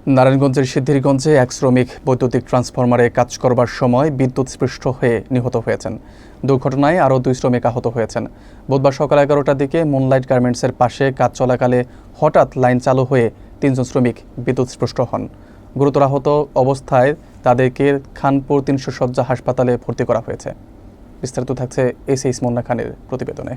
নারায়ণগঞ্জের সিদ্ধিরগঞ্জে এক শ্রমিক বৈদ্যুতিক ট্রান্সফরমারে কাজ করবার সময় বিদ্যুৎস্পৃষ্ট হয়ে নিহত হয়েছেন। দুর্ঘটনায় আরও 2 শ্রমিক আহত হয়েছেন। বুধবার সকাল 11টার দিকে মুনলাইট গার্মেন্টসের পাশে কাজ চলাকালে হঠাৎ লাইন চালু হয়ে 3 জন শ্রমিক বিদ্যুৎস্পৃষ্ট হন। গুরুতর আহত অবস্থায় তাদেরকে খানপুর 300 শয্যা হাসপাতালে ভর্তি করা হয়েছে। বিস্তারিত থাকছে এসএস মুন্না খানের প্রতিবেদনে।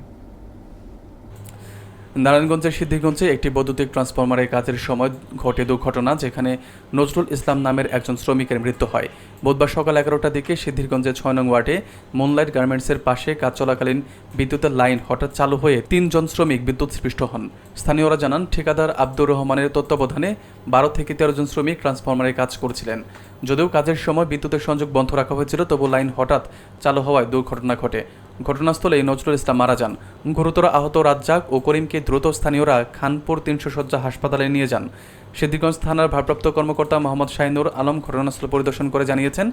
নারায়ণগঞ্জের সিদ্ধিরগঞ্জে একটি বৈদ্যুতিক ট্রান্সফরমারের কাজের সময় ঘটে দুর্ঘটনা, যেখানে নজরুল ইসলাম নামের একজন শ্রমিকের মৃত্যু হয়। বুধবার সকাল 11টার দিকে সিদ্ধিরগঞ্জের 6 নং ওয়ার্ডে মুনলাইট গার্মেন্টসের পাশে কাজ চলাকালীন বিদ্যুতের লাইন হঠাৎ চালু হয়ে 3 জন শ্রমিক বিদ্যুৎস্পৃষ্ট হন। স্থানীয়রা জানান, ঠিকাদার আব্দুর রহমানের তত্ত্বাবধানে 12 থেকে 13 জন শ্রমিক ট্রান্সফরমারে কাজ করছিলেন। যদিও কাজের সময় বিদ্যুতের সংযোগ বন্ধ রাখা হয়েছিল, তবু লাইন হঠাৎ চালু হওয়ায় দুর্ঘটনা ঘটে। ঘটনাস্থলেই নজরুল ইসলাম মারা যান। গুরুতর আহত রাজ্জাক ও করিমকে দ্রুত স্থানীয়রা খানপুর 300 শয্যা হাসপাতালে নিয়ে যান। সিদ্ধিরগঞ্জ থানার ভারপ্রাপ্ত কর্মকর্তা মোহাম্মদ শাহিনুর আলম ঘটনাস্থল পরিদর্শন করে জানিয়েছেন,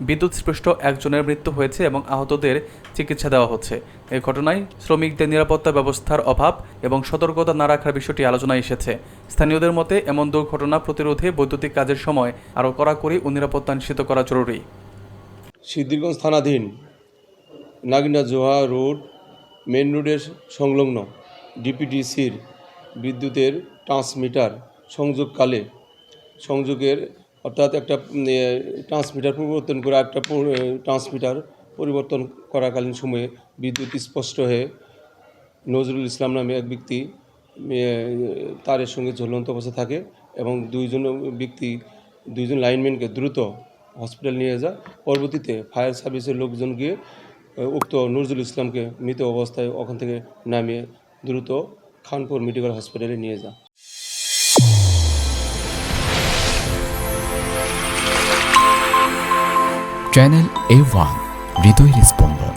বিদ্যুৎস্পৃষ্ট একজনের মৃত্যু হয়েছে এবং আহতদের চিকিৎসা দেওয়া হচ্ছে। এই ঘটনায় শ্রমিকদের নিরাপত্তা ব্যবস্থার অভাব এবং সতর্কতা না রাখার বিষয়টি আলোচনায় এসেছে। স্থানীয়দের মতে, এমন দুর্ঘটনা প্রতিরোধে বৈদ্যুতিক কাজের সময় আরও কড়াকড়ি ও নিরাপত্তা নিশ্চিত করা জরুরি। সিদ্ধিরগঞ্জ থানাধীন নাগিনা জোহা রোড মেন রোডের সংলগ্ন ডিপিডিসির বিদ্যুতের ট্রান্সমিটার সংযোগকালে সংযোগের অর্থাৎ একটা ট্রান্সমিটার পরিবর্তন করে একটা ট্রান্সমিটার পরিবর্তন করাকালীন সময়ে বিদ্যুৎ স্পষ্ট হয়ে নজরুল ইসলাম নামে এক ব্যক্তি তারের সঙ্গে ঝুলন্ত অবস্থা থাকে এবং দুইজন লাইনম্যানকে দ্রুত হসপিটাল নিয়ে যায়। পরবর্তীতে ফায়ার সার্ভিসের লোকজন গিয়ে উক্ত নজরুল ইসলামকে মৃত অবস্থায় ওখান থেকে নামিয়ে দ্রুত খানপুর মেডিকেল হসপিটালে নিয়ে যায়। চ্যানেল A1 হৃদয়ের স্পন্দন।